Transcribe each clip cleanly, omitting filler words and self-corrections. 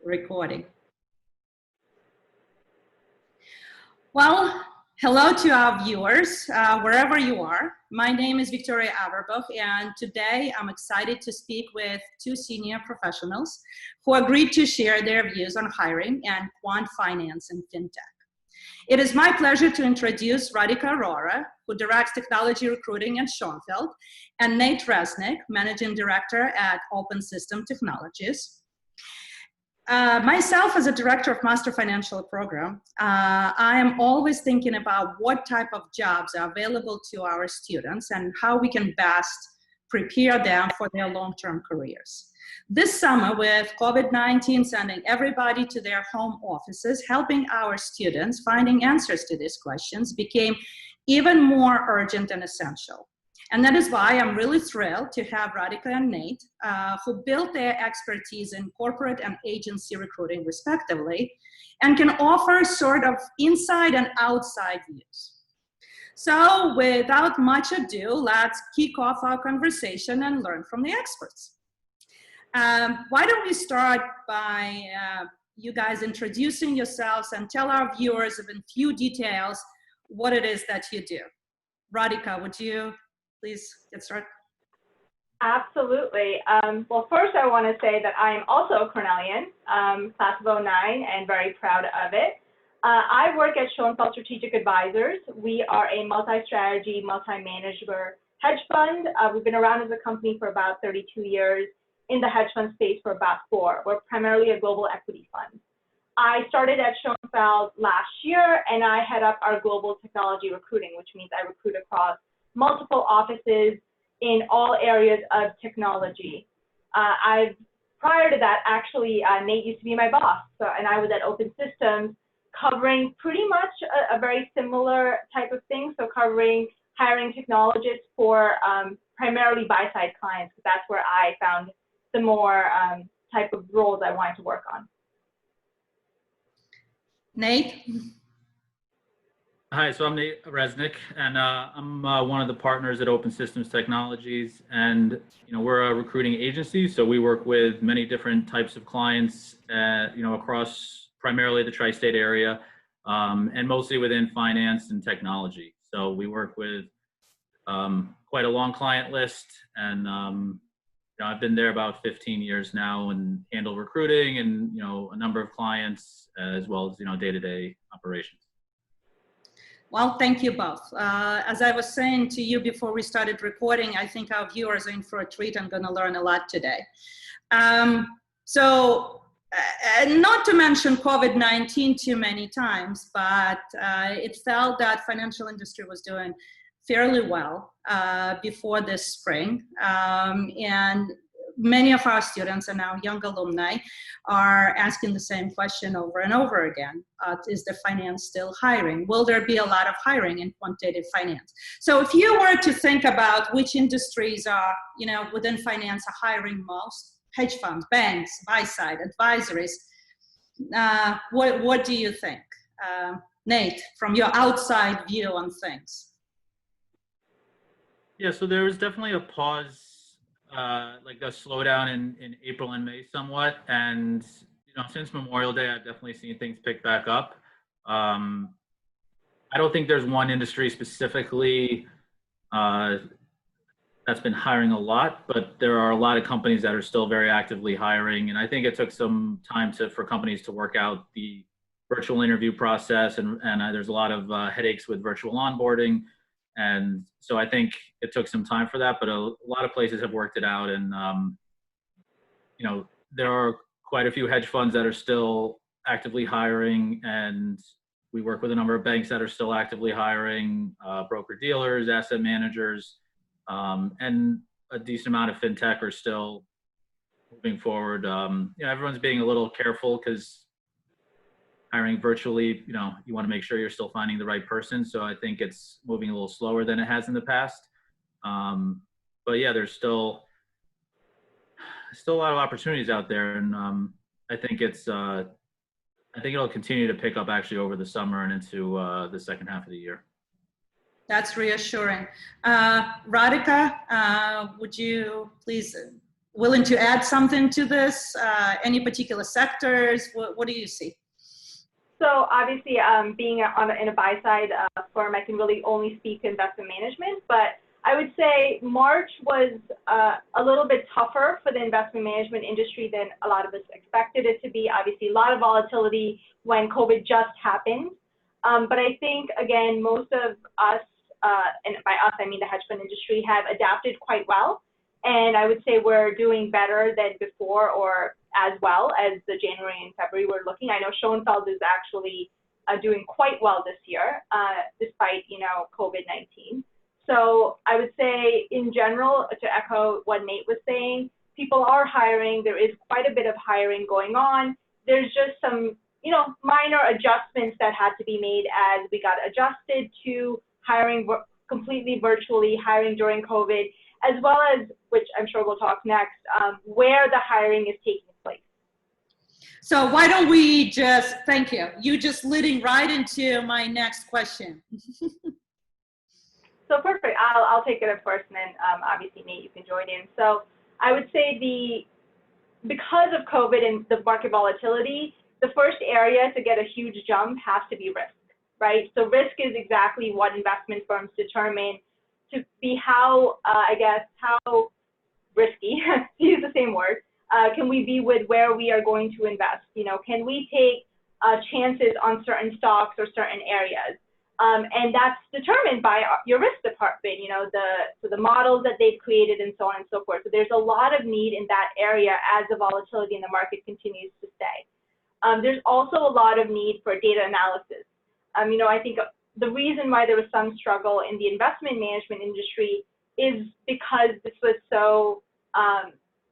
recording. Well, hello to our viewers, wherever you are. My name is Victoria Averbukh, and today I'm excited to speak with two senior professionals who agreed to share their views on hiring and quant finance and fintech. It is my pleasure to introduce Radhika Arora, who directs technology recruiting at Schonfeld, and Nate Resnick, managing director at Open System Technologies. Myself, as a director of Master Financial Program, I am always thinking about what type of jobs are available to our students and how we can best prepare them for their long-term careers. This summer, with COVID-19 sending everybody to their home offices, helping our students finding answers to these questions became even more urgent and essential. And that is why I'm really thrilled to have Radhika and Nate, who built their expertise in corporate and agency recruiting respectively, and can offer sort of inside and outside views. So without much ado, let's kick off our conversation and learn from the experts. Why don't we start by you guys introducing yourselves and tell our viewers in few details what it is that you do. Radhika, would you please get started? Absolutely. Well, first I want to say that I am also a Cornellian, class of '09, and very proud of it. I work at Schonfeld Strategic Advisors. We are a multi-strategy, multi-manager hedge fund. We've been around as a company for about 32 years, in the hedge fund space for about 4. We're primarily a global equity fund. I started at Schonfeld last year, and I head up our global technology recruiting, which means I recruit across multiple offices in all areas of technology. Prior to that, actually, Nate used to be my boss, and I was at Open Systems, covering pretty much a very similar type of thing, so covering hiring technologists for primarily buy-side clients, because that's where I found the more type of roles I wanted to work on. Nate? Hi, so I'm Nate Resnick, and I'm one of the partners at Open Systems Technologies, and we're a recruiting agency, so we work with many different types of clients, across primarily the tri-state area, and mostly within finance and technology. So we work with quite a long client list, and I've been there about 15 years now and handle recruiting and a number of clients as well as day-to-day operations. Well, thank you both. As I was saying to you before we started recording, I think our viewers are in for a treat and going to learn a lot today. Not to mention COVID-19 too many times, but it felt that financial industry was doing fairly well before this spring. And many of our students and our young alumni are asking the same question over and over again. Is the finance still hiring? Will there be a lot of hiring in quantitative finance? So if you were to think about which industries are, within finance are hiring most, hedge funds, banks, buy-side, advisories, what do you think? Nate, from your outside view on things. Yeah, so there was definitely a pause, like a slowdown in April and May somewhat. And, since Memorial Day, I've definitely seen things pick back up. I don't think there's one industry specifically that's been hiring a lot, but there are a lot of companies that are still very actively hiring. And I think it took some time for companies to work out the virtual interview process. And there's a lot of headaches with virtual onboarding. And so I think it took some time for that, but a lot of places have worked it out. And, there are quite a few hedge funds that are still actively hiring, and we work with a number of banks that are still actively hiring, broker dealers, asset managers, and a decent amount of fintech are still moving forward. Everyone's being a little careful because hiring virtually, you want to make sure you're still finding the right person. So I think it's moving a little slower than it has in the past. But yeah, there's still a lot of opportunities out there, and I think it'll continue to pick up actually over the summer and into the second half of the year. That's reassuring. Radhika, would you please willing to add something to this? Any particular sectors? What do you see? So obviously, being in a buy-side firm, I can really only speak to investment management, but I would say March was a little bit tougher for the investment management industry than a lot of us expected it to be. Obviously, a lot of volatility when COVID just happened. But I think, again, most of us, and by us, I mean the hedge fund industry, have adapted quite well. And I would say we're doing better than before, or as well as the January and February we're looking. I know Schonfeld is actually doing quite well this year, despite, COVID-19. So I would say, in general, to echo what Nate was saying, people are hiring. There is quite a bit of hiring going on. There's just some, minor adjustments that had to be made as we got adjusted to hiring completely virtually, hiring during COVID, as well as, which I'm sure we'll talk next, where the hiring is taking place. So why don't we just, thank you. You just leading right into my next question. So perfect. I'll take it at first, and then obviously Nate, you can join in. So I would say because of COVID and the market volatility, the first area to get a huge jump has to be risk, right? So risk is exactly what investment firms determine to be how risky, to use the same word, can we be with where we are going to invest? Can we take chances on certain stocks or certain areas? And that's determined by your risk department, the models that they've created and so on and so forth. So there's a lot of need in that area as the volatility in the market continues to stay. There's also a lot of need for data analysis. I think the reason why there was some struggle in the investment management industry is because this was so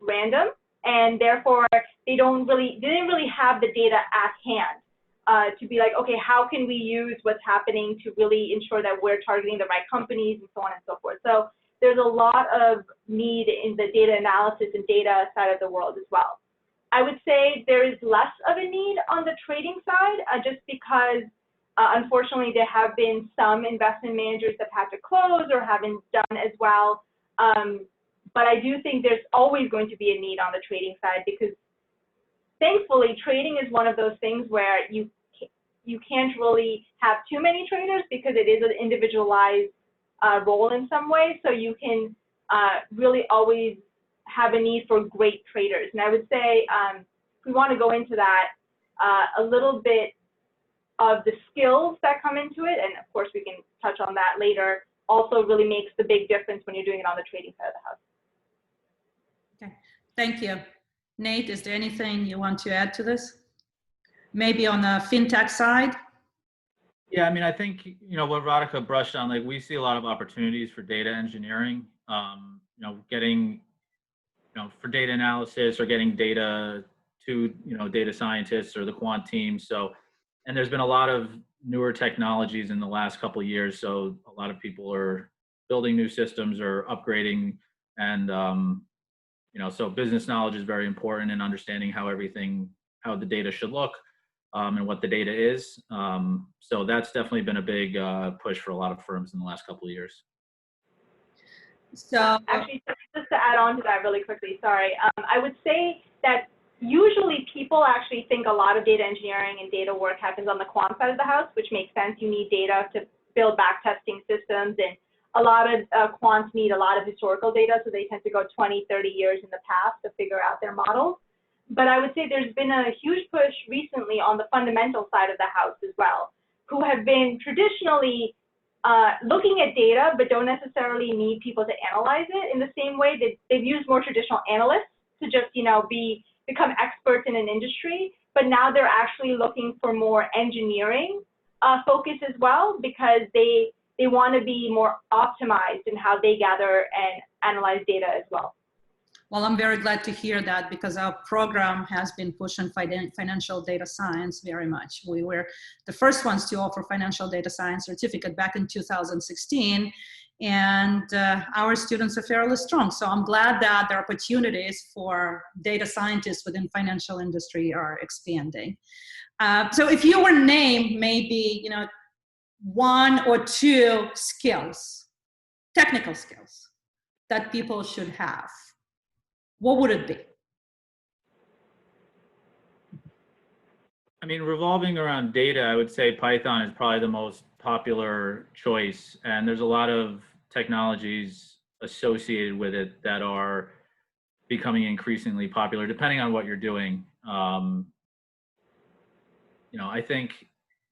random, and therefore they didn't really have the data at hand to be like, okay, how can we use what's happening to really ensure that we're targeting the right companies and so on and so forth. So there's a lot of need in the data analysis and data side of the world as well. I would say there is less of a need on the trading side, just because unfortunately there have been some investment managers that had to close or haven't done as well. But I do think there's always going to be a need on the trading side, because thankfully trading is one of those things where you can't really have too many traders, because it is an individualized role in some way. So you can really always have a need for great traders. And I would say, if we want to go into that, a little bit of the skills that come into it, and of course we can touch on that later, also really makes the big difference when you're doing it on the trading side of the house. Okay, thank you. Nate, is there anything you want to add to this? Maybe on the fintech side? Yeah, I think, what Radhika brushed on, like, we see a lot of opportunities for data engineering, getting, for data analysis or getting data to, data scientists or the quant team. So, and there's been a lot of newer technologies in the last couple of years. So a lot of people are building new systems or upgrading, and, so business knowledge is very important in understanding how the data should look, and what the data is. So that's definitely been a big push for a lot of firms in the last couple of years. So actually, just to add on to that really quickly, sorry, I would say that usually people actually think a lot of data engineering and data work happens on the quant side of the house, which makes sense. You need data to build back testing systems, and a lot of quants need a lot of historical data, so they tend to go 20, 30 years in the past to figure out their models. But I would say there's been a huge push recently on the fundamental side of the house as well, who have been traditionally looking at data, but don't necessarily need people to analyze it in the same way that they've used more traditional analysts to just, become experts in an industry. But now they're actually looking for more engineering focus as well, because they want to be more optimized in how they gather and analyze data as well. Well, I'm very glad to hear that, because our program has been pushing financial data science very much. We were the first ones to offer financial data science certificate back in 2016, and our students are fairly strong. So I'm glad that the opportunities for data scientists within financial industry are expanding. So if you were named maybe, one or two skills, technical skills that people should have, what would it be? I mean, revolving around data, I would say Python is probably the most popular choice. And there's a lot of technologies associated with it that are becoming increasingly popular, depending on what you're doing. I think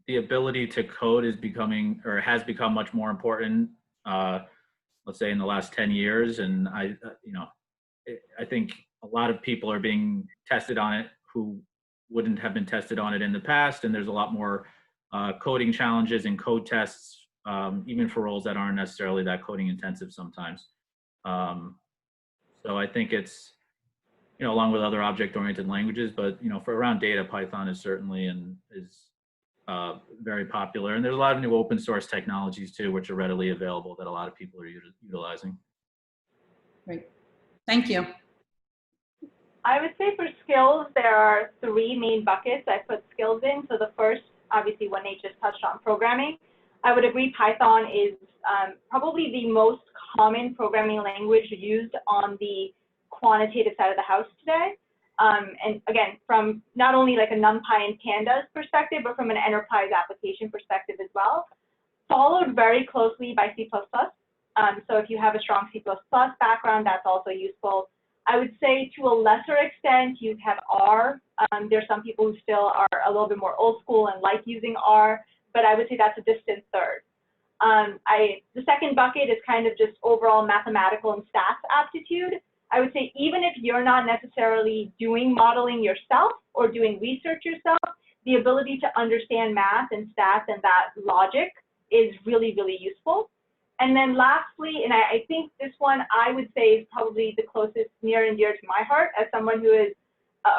the ability to code is becoming, or has become, much more important, let's say in the last 10 years. And I think a lot of people are being tested on it who wouldn't have been tested on it in the past. And there's a lot more coding challenges and code tests, even for roles that aren't necessarily that coding intensive sometimes. So I think it's, along with other object-oriented languages, but, for around data, Python is certainly is very popular. And there's a lot of new open source technologies too, which are readily available that a lot of people are utilizing. Great. Thank you. I would say for skills, there are 3 main buckets I put skills in. So the first, obviously, what Nate just touched on, programming. I would agree Python is probably the most common programming language used on the quantitative side of the house today. And again, from not only like a NumPy and Pandas perspective, but from an enterprise application perspective as well. Followed very closely by C++. So if you have a strong C++ background, that's also useful. I would say to a lesser extent, you have R. There's some people who still are a little bit more old school and like using R, but I would say that's a distant third. The second bucket is kind of just overall mathematical and stats aptitude. I would say even if you're not necessarily doing modeling yourself or doing research yourself, the ability to understand math and stats and that logic is really, really useful. And then lastly, and I think this one I would say is probably the closest near and dear to my heart as someone who is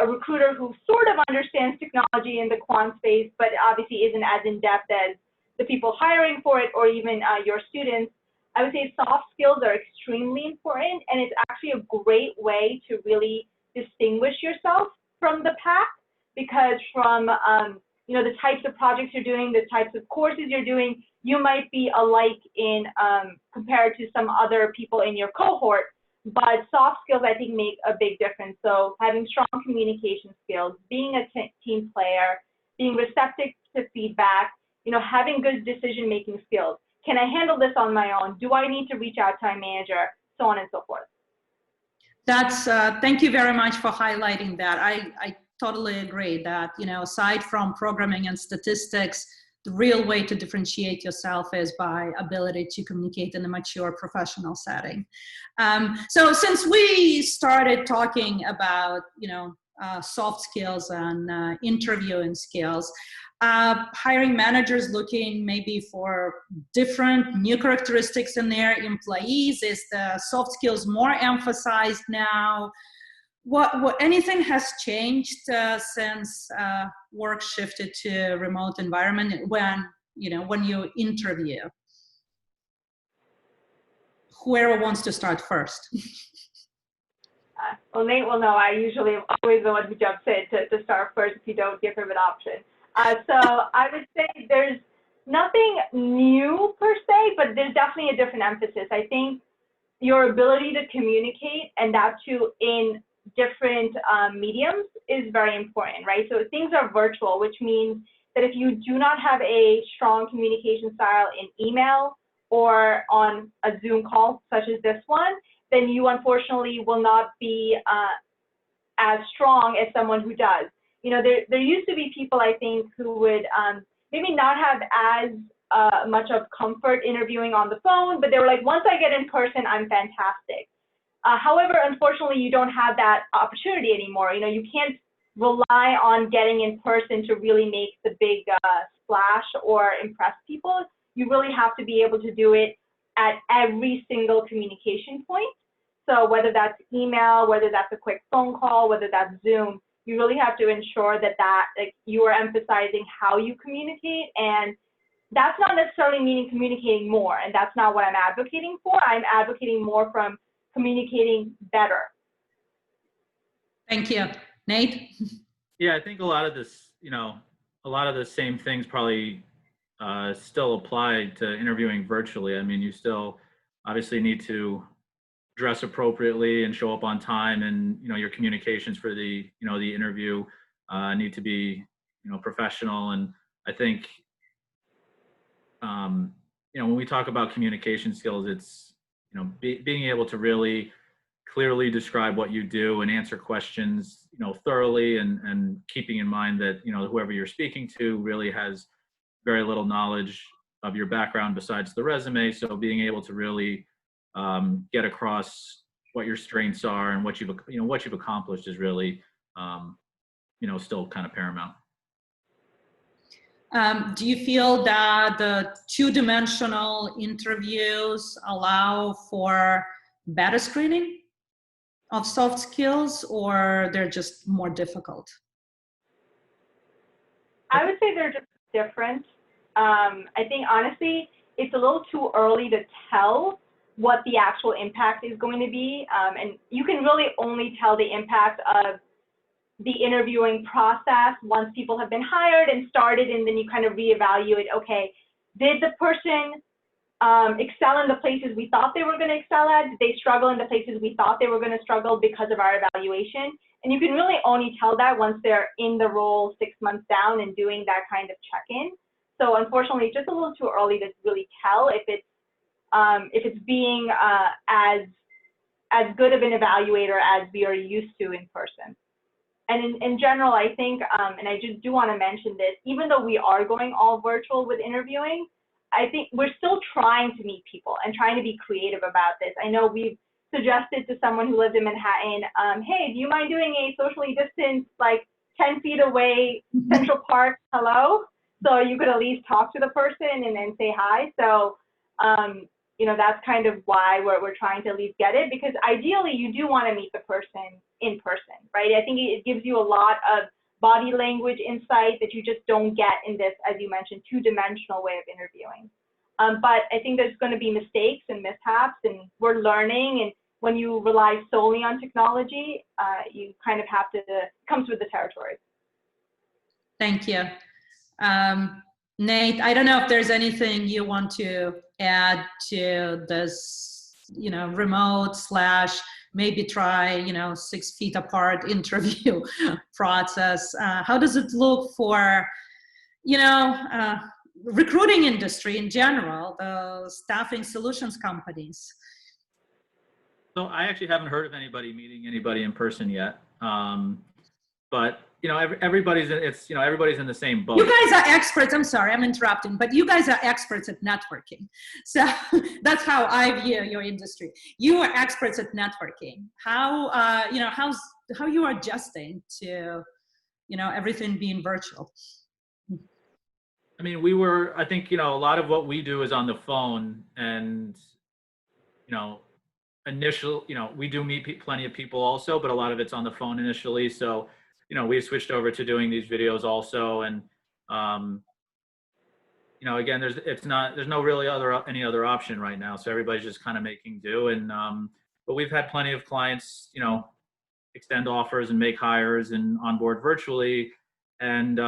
a recruiter who sort of understands technology in the quant space, but obviously isn't as in-depth as the people hiring for it or even your students. I would say soft skills are extremely important, and it's actually a great way to really distinguish yourself from the pack, because from the types of projects you're doing, the types of courses you're doing, you might be alike in compared to some other people in your cohort, but soft skills I think make a big difference. So having strong communication skills, being a team player, being receptive to feedback, having good decision-making skills. Can I handle this on my own? Do I need to reach out to my manager? So on and so forth. That's, thank you very much for highlighting that. I totally agree that, aside from programming and statistics, the real way to differentiate yourself is by ability to communicate in a mature professional setting. So since we started talking about, soft skills and interviewing skills, hiring managers looking maybe for different new characteristics in their employees? Is the soft skills more emphasized now? What anything has changed since work shifted to remote environment when you interview? Whoever wants to start first. Well, Nate will know I usually am always the one who jumps in to start first if you don't give him an option. So I would say there's nothing new per se, but there's definitely a different emphasis. I think your ability to communicate, and that too in different mediums, is very important, right? So things are virtual, which means that if you do not have a strong communication style in email or on a Zoom call such as this one, then you unfortunately will not be as strong as someone who does. There used to be people, I think, who would maybe not have as much of comfort interviewing on the phone, but they were like, once I get in person, I'm fantastic. However, unfortunately, you don't have that opportunity anymore. You can't rely on getting in person to really make the big splash or impress people. You really have to be able to do it at every single communication point. So whether that's email, whether that's a quick phone call, whether that's Zoom, you really have to ensure that you are emphasizing how you communicate. And that's not necessarily meaning communicating more, and that's not what I'm advocating for. I'm advocating more from communicating better. Thank you. Nate? Yeah, I think a lot of this, a lot of the same things probably still apply to interviewing virtually. I mean, you still obviously need to dress appropriately and show up on time, and your communications for the the interview need to be professional. And I think when we talk about communication skills, it's being able to really clearly describe what you do and answer questions thoroughly, and keeping in mind that whoever you're speaking to really has very little knowledge of your background besides the resume. So being able to really get across what your strengths are and what you've accomplished is really still kind of paramount. Do you feel that the two-dimensional interviews allow for better screening of soft skills, or they're just more difficult? I would say they're just different. I think honestly, it's a little too early to tell what the actual impact is going to be. And you can really only tell the impact of the interviewing process once people have been hired and started, and then you kind of reevaluate, okay, did the person excel in the places we thought they were going to excel at? Did they struggle in the places we thought they were going to struggle because of our evaluation? And you can really only tell that once they're in the role 6 months down and doing that kind of check-in. So unfortunately, it's just a little too early to really tell if it's being as good of an evaluator as we are used to in person. And in general, I think, and I just do want to mention this, even though we are going all virtual with interviewing, I think we're still trying to meet people and trying to be creative about this. I know we've suggested to someone who lives in Manhattan, hey, do you mind doing a socially distanced, like 10 feet away, Central Park, hello? So you could at least talk to the person and then say hi. So, that's kind of why we're trying to at least get it, because ideally you do want to meet the person in person, right? I think it gives you a lot of body language insight that you just don't get in this, as you mentioned, two-dimensional way of interviewing. But I think there's going to be mistakes and mishaps, and we're learning. And when you rely solely on technology, you kind of have to, it comes with the territory. Thank you. Nate, I don't know if there's anything you want to add to this, remote / maybe try, 6 feet apart interview process. How does it look for, recruiting industry in general, the staffing solutions companies? So I actually haven't heard of anybody meeting anybody in person yet. But everybody's in the same boat. You guys are experts. I'm sorry, I'm interrupting, but you guys are experts at networking. So that's how I view your industry. You are experts at networking. How how you are adjusting to everything being virtual? I mean, I think a lot of what we do is on the phone, and we do meet plenty of people also, but a lot of it's on the phone initially. So we switched over to doing these videos also, and again, there's no really any other option right now. So everybody's just kind of making do, and but we've had plenty of clients extend offers and make hires and onboard virtually, and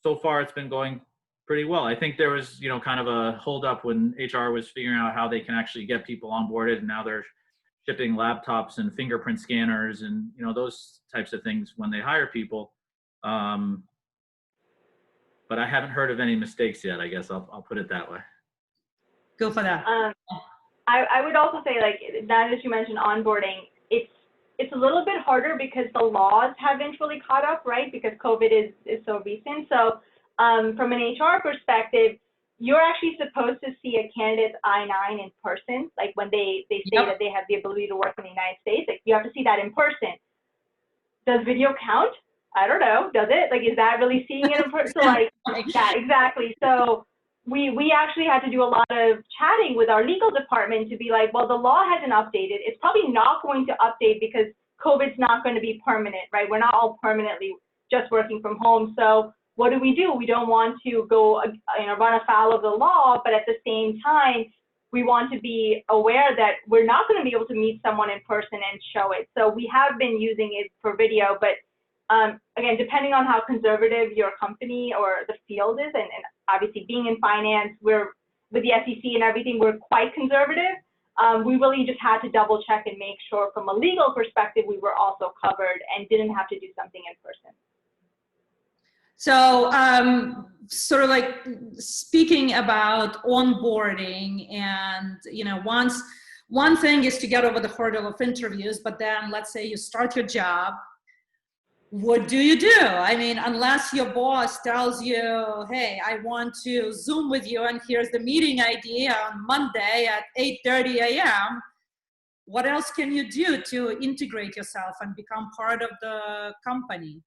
so far it's been going pretty well. I think there was kind of a holdup when HR was figuring out how they can actually get people onboarded, and now they're shipping laptops and fingerprint scanners and those types of things when they hire people. But I haven't heard of any mistakes yet. I guess I'll put it that way. Go for that. I would also say, like, now that you mentioned onboarding, it's a little bit harder because the laws haven't really caught up, right? Because COVID is so recent. So from an HR perspective, you're actually supposed to see a candidate's I-9 in person, like when they say that they have the ability to work in the United States. Like, you have to see that in person. Does video count? I don't know. Does it? Like, is that really seeing it in person? So, like, yeah, exactly. So we actually had to do a lot of chatting with our legal department to be like, well, the law hasn't updated. It's probably not going to update because COVID's not going to be permanent, right? We're not all permanently just working from home. So what do? We don't want to go, run afoul of the law, but at the same time, we want to be aware that we're not going to be able to meet someone in person and show it. So we have been using it for video, but again, depending on how conservative your company or the field is, and obviously being in finance, we're with the SEC and everything, we're quite conservative. we really just had to double check and make sure from a legal perspective we were also covered and didn't have to do something in person. So sort of like speaking about onboarding, and one thing is to get over the hurdle of interviews, but then let's say you start your job. What do you do? I mean, unless your boss tells you, hey, I want to Zoom with you and here's the meeting ID on Monday at 8:30 a.m., what else can you do to integrate yourself and become part of the company?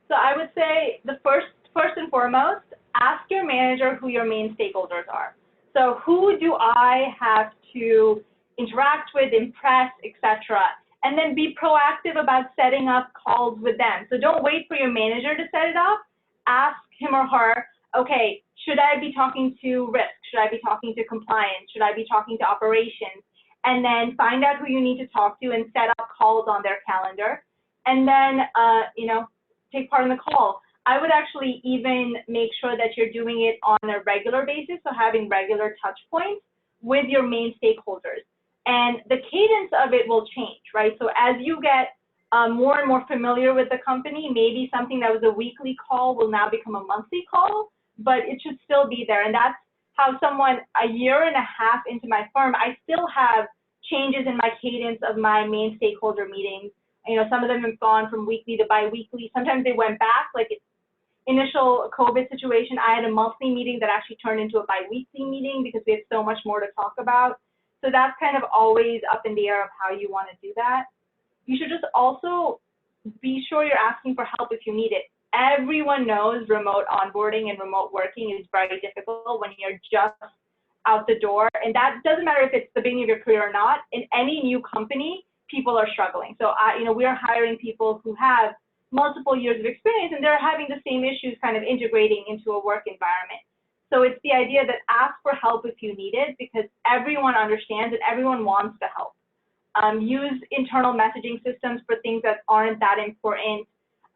So I would say the first and foremost, ask your manager who your main stakeholders are. So who do I have to interact with, impress, etc. And then be proactive about setting up calls with them. So don't wait for your manager to set it up. Ask him or her, okay, should I be talking to risk? Should I be talking to compliance? Should I be talking to operations? And then find out who you need to talk to and set up calls on their calendar. And then, take part in the call. I would actually even make sure that you're doing it on a regular basis, so having regular touch points with your main stakeholders. And the cadence of it will change, right? So as you get more and more familiar with the company, maybe something that was a weekly call will now become a monthly call, but it should still be there. And that's how someone a year and a half into my firm, I still have changes in my cadence of my main stakeholder meetings. Some of them have gone from weekly to bi-weekly. Sometimes they went back, like initial COVID situation, I had a monthly meeting that actually turned into a bi-weekly meeting because we had so much more to talk about. So that's kind of always up in the air of how you want to do that. You should just also be sure you're asking for help if you need it. Everyone knows remote onboarding and remote working is very difficult when you're just out the door. And that doesn't matter if it's the beginning of your career or not. In any new company, people are struggling. So we're hiring people who have multiple years of experience and they're having the same issues kind of integrating into a work environment. So it's the idea that ask for help if you need it, because everyone understands and everyone wants to help. Use internal messaging systems for things that aren't that important.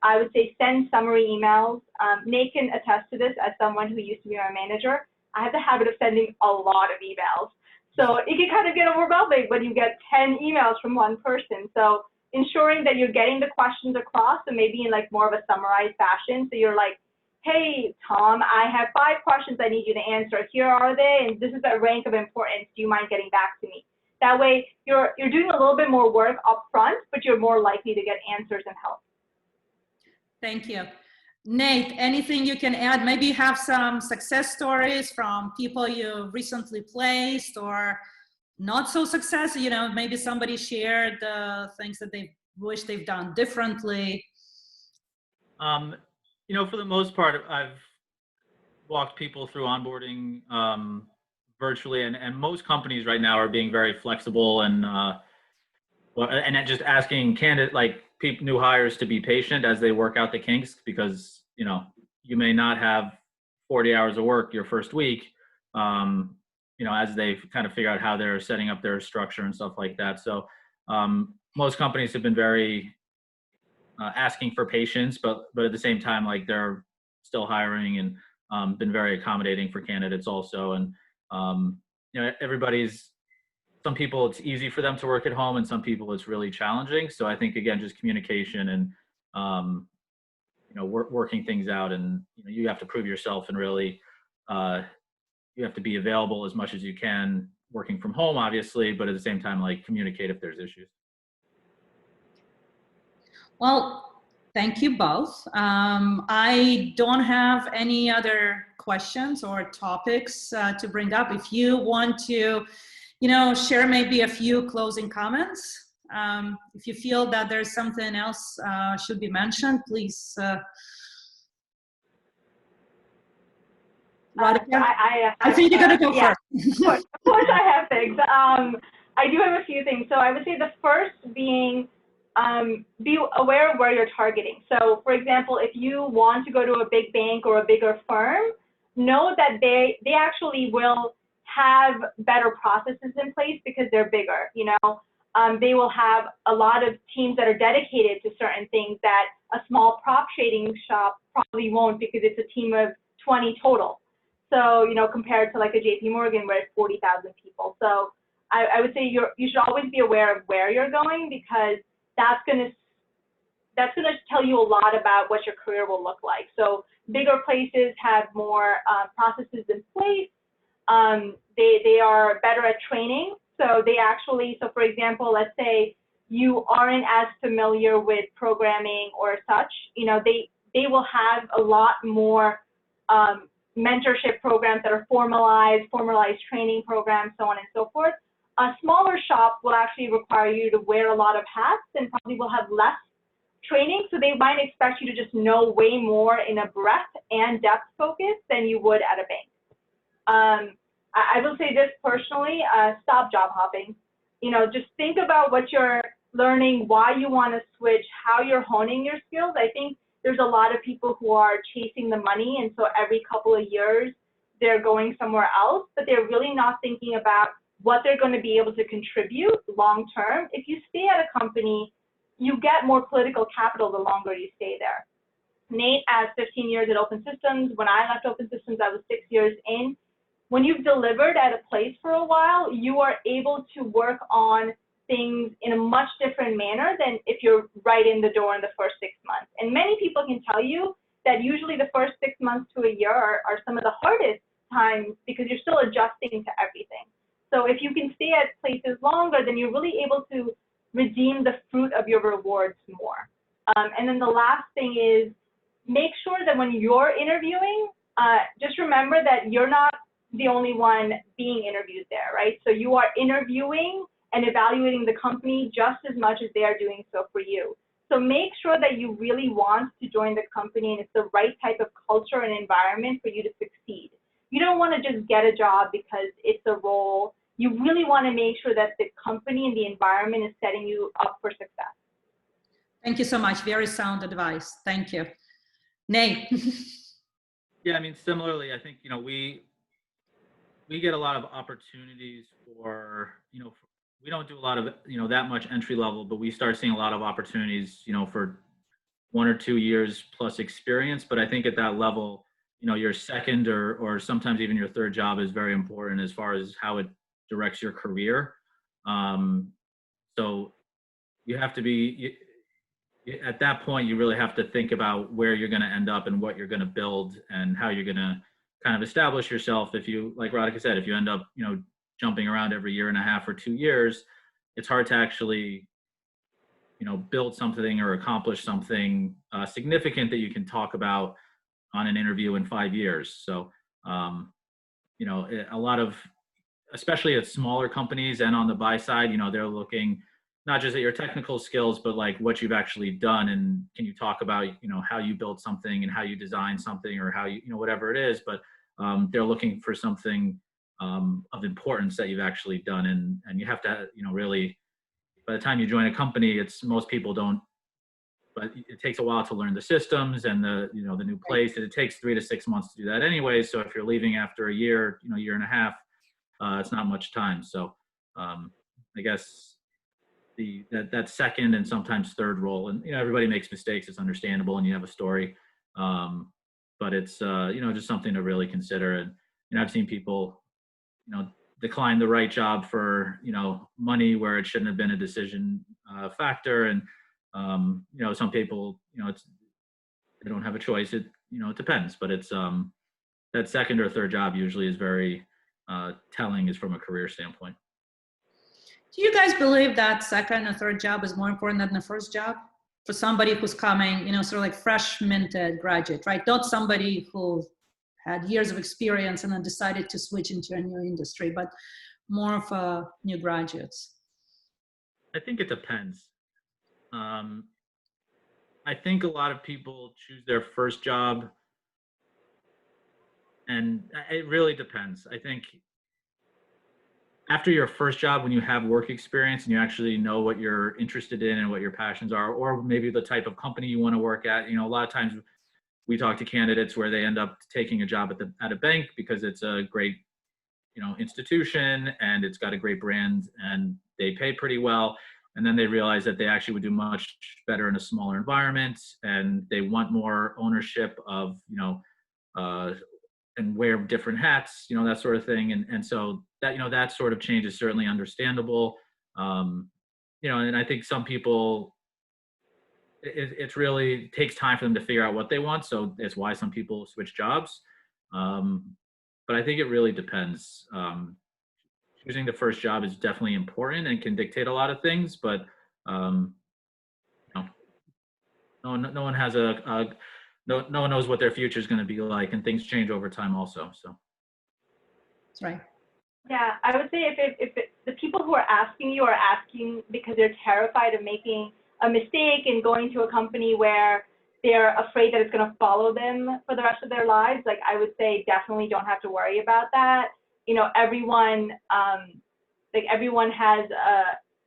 I would say send summary emails. Nate can attest to this as someone who used to be my manager. I have the habit of sending a lot of emails. So it can kind of get overwhelming when you get 10 emails from one person. So ensuring that you're getting the questions across, and maybe in like more of a summarized fashion. So you're like, hey, Tom, I have 5 questions I need you to answer. Here are they, and this is the rank of importance. Do you mind getting back to me? That way, you're doing a little bit more work up front, but you're more likely to get answers and help. Thank you. Nate, anything you can add? Maybe you have some success stories from people you recently placed or not so successful, maybe somebody shared things that they wish they've done differently. For the most part, I've walked people through onboarding virtually, and most companies right now are being very flexible and just asking new hires to be patient as they work out the kinks, because you may not have 40 hours of work your first week, as they kind of figure out how they're setting up their structure and stuff like that. So most companies have been very asking for patience, but at the same time, like, they're still hiring and been very accommodating for candidates also. And some people, it's easy for them to work at home, and some people it's really challenging. So I think, again, just communication and working things out, and you have to prove yourself, and really you have to be available as much as you can working from home, obviously, but at the same time, like, communicate if there's issues. Well, thank you both. I don't have any other questions or topics to bring up. If you want to, share maybe a few closing comments. If you feel that there's something else should be mentioned, please. Radhika, I think you're going to go first. Of course I have things. I do have a few things. So I would say the first being, be aware of where you're targeting. So for example, if you want to go to a big bank or a bigger firm, know that they actually will have better processes in place because they're bigger. They will have a lot of teams that are dedicated to certain things that a small prop trading shop probably won't, because it's a team of 20 total. So, you know, compared to like a JP Morgan where it's 40,000 people. So I would say you should always be aware of where you're going, because that's going to tell you a lot about what your career will look like. So bigger places have more processes in place. They are better at training. So they actually, so for example, let's say you aren't as familiar with programming or such, you know, they will have a lot more mentorship programs that are formalized training programs, so on and so forth. A smaller shop will actually require you to wear a lot of hats and probably will have less training, so they might expect you to just know way more in a breadth and depth focus than you would at a bank. I will say this personally, stop job hopping. You know, just think about what you're learning, why you want to switch, how you're honing your skills. I think there's a lot of people who are chasing the money, and so every couple of years they're going somewhere else, but they're really not thinking about what they're going to be able to contribute long term. If you stay at a company, you get more political capital the longer you stay there. Nate has 15 years at Open Systems. When I left Open Systems, I was 6 years in. When you've delivered at a place for a while, you are able to work on things in a much different manner than if you're right in the door in the first 6 months. And many people can tell you that usually the first 6 months to a year are some of the hardest times, because you're still adjusting to everything. So if you can stay at places longer, then you're really able to redeem the fruit of your rewards more. And then the last thing is, make sure that when you're interviewing, just remember that you're not the only one being interviewed there, right? So you are interviewing and evaluating the company just as much as they are doing so for you. So make sure that you really want to join the company and it's the right type of culture and environment for you to succeed. You don't want to just get a job because it's a role. You really want to make sure that the company and the environment is setting you up for success. Thank you so much. Very sound advice. Thank you. Nate. Yeah, I mean, similarly, I think, you know, we get a lot of opportunities for, you know, we don't do a lot of, you know, that much entry level, but we start seeing a lot of opportunities, you know, for 1 or 2 years plus experience. But I think at that level, you know, your second or sometimes even your third job is very important as far as how it directs your career. So you have to be, at that point, you really have to think about where you're going to end up and what you're going to build and how you're going to kind of establish yourself. If you, like Radhika said, if you end up, you know, jumping around every 1.5 years or 2 years, it's hard to actually, you know, build something or accomplish something significant that you can talk about on an interview in 5 years. So, you know, a lot of, especially at smaller companies and on the buy side, you know, they're looking not just at your technical skills, but like what you've actually done. And can you talk about, you know, how you build something and how you design something or how you know, whatever it is, but they're looking for something of importance that you've actually done. And you have to, you know, really, by the time you join a company, most people don't, but it takes a while to learn the systems and the, you know, the new place. And it takes 3 to 6 months to do that anyway. So if you're leaving after a year, you know, 1.5 years, it's not much time. So I guess that second and sometimes third role, and you know, everybody makes mistakes, it's understandable, and you have a story, but it's you know, just something to really consider. And you know, I've seen people, you know, decline the right job for, you know, money where it shouldn't have been a decision factor. And you know, some people, you know, they don't have a choice. It, you know, it depends, but it's that second or third job usually is very telling, is from a career standpoint. Do you guys believe that second or third job is more important than the first job for somebody who's coming, you know, sort of like fresh minted graduate, right? Not somebody who had years of experience and then decided to switch into a new industry, but more of new graduates? I think it depends. I think a lot of people choose their first job, and it really depends. I think after your first job, when you have work experience and you actually know what you're interested in and what your passions are, or maybe the type of company you want to work at, you know, a lot of times we talk to candidates where they end up taking a job at a bank because it's a great, you know, institution and it's got a great brand and they pay pretty well. And then they realize that they actually would do much better in a smaller environment and they want more ownership of, you know, and wear different hats, that sort of thing. And so that, that sort of change is certainly understandable. And I think some people, it's really takes time for them to figure out what they want. So it's why some people switch jobs. But I think it really depends. Choosing the first job is definitely important and can dictate a lot of things, but no one has no one knows what their future is going to be like, and things change over time also. So that's right. Yeah, I would say if the people who are asking you are asking because they're terrified of making a mistake and going to a company where they're afraid that it's going to follow them for the rest of their lives, like I would say definitely don't have to worry about that. Everyone everyone has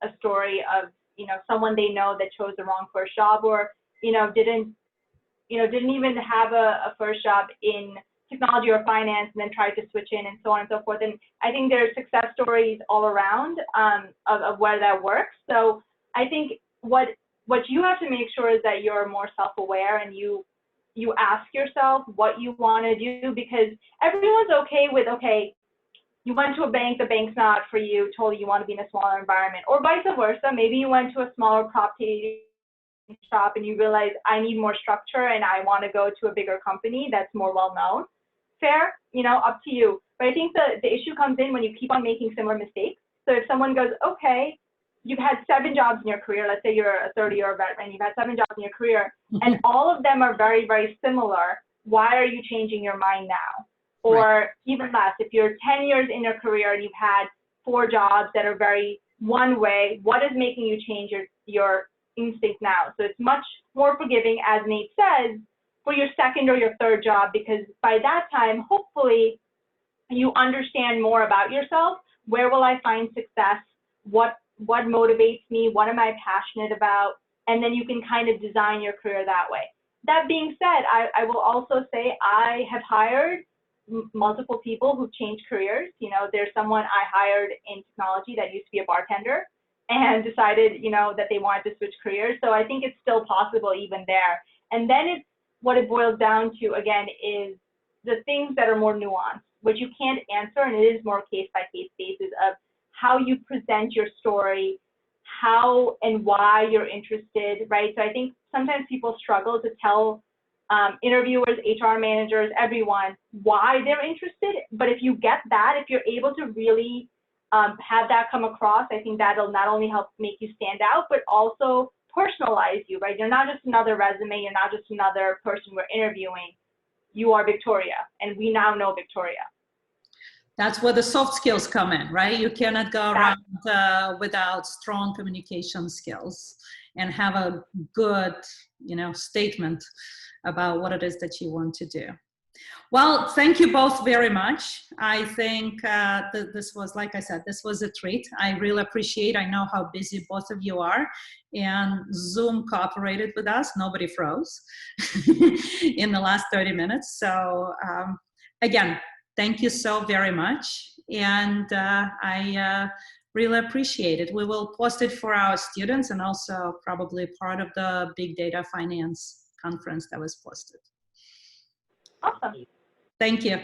a story of someone they know that chose the wrong first job, or didn't even have a first job in technology or finance and then tried to switch in, and so on and so forth. And I think there's success stories all around of where that works. So I think what you have to make sure is that you're more self-aware and you ask yourself what you want to do, because everyone's okay with, okay, you went to a bank, the bank's not for you, told you want to be in a smaller environment, or vice versa. Maybe you went to a smaller prop shop and you realize I need more structure and I want to go to a bigger company that's more well-known. Fair, up to you. But I think the issue comes in when you keep on making similar mistakes. So if someone goes, okay, you've had 7 jobs in your career, let's say you're a 30-year veteran, you've had 7 jobs in your career, and all of them are very, very similar, why are you changing your mind now? Or Right. even less, if you're 10 years in your career and you've had 4 jobs that are very one way, what is making you change your instinct now? So it's much more forgiving, as Nate says, for your second or your third job, because by that time, hopefully, you understand more about yourself. Where will I find success? What motivates me? What am I passionate about? And then you can kind of design your career that way. That being said, I will also say I have hired multiple people who've changed careers. There's someone I hired in technology that used to be a bartender and decided, that they wanted to switch careers. So I think it's still possible even there. And then what it boils down to, again, is the things that are more nuanced, which you can't answer, and it is more case-by-case basis of how you present your story, how and why you're interested, right? So I think sometimes people struggle to tell interviewers, HR managers, everyone, why they're interested. But if you get that, if you're able to really have that come across, I think that'll not only help make you stand out, but also personalize you, right? You're not just another resume, you're not just another person we're interviewing. You are Victoria, and we now know Victoria. That's where the soft skills come in, right? You cannot go around without strong communication skills and have a good, statement about what it is that you want to do. Well, thank you both very much. I think this was, like I said, this was a treat. I really appreciate, I know how busy both of you are, and Zoom cooperated with us. Nobody froze in the last 30 minutes. So again, thank you so very much. And I really appreciate it. We will post it for our students and also probably part of the Big Data Finance conference that was posted. Awesome. Thank you.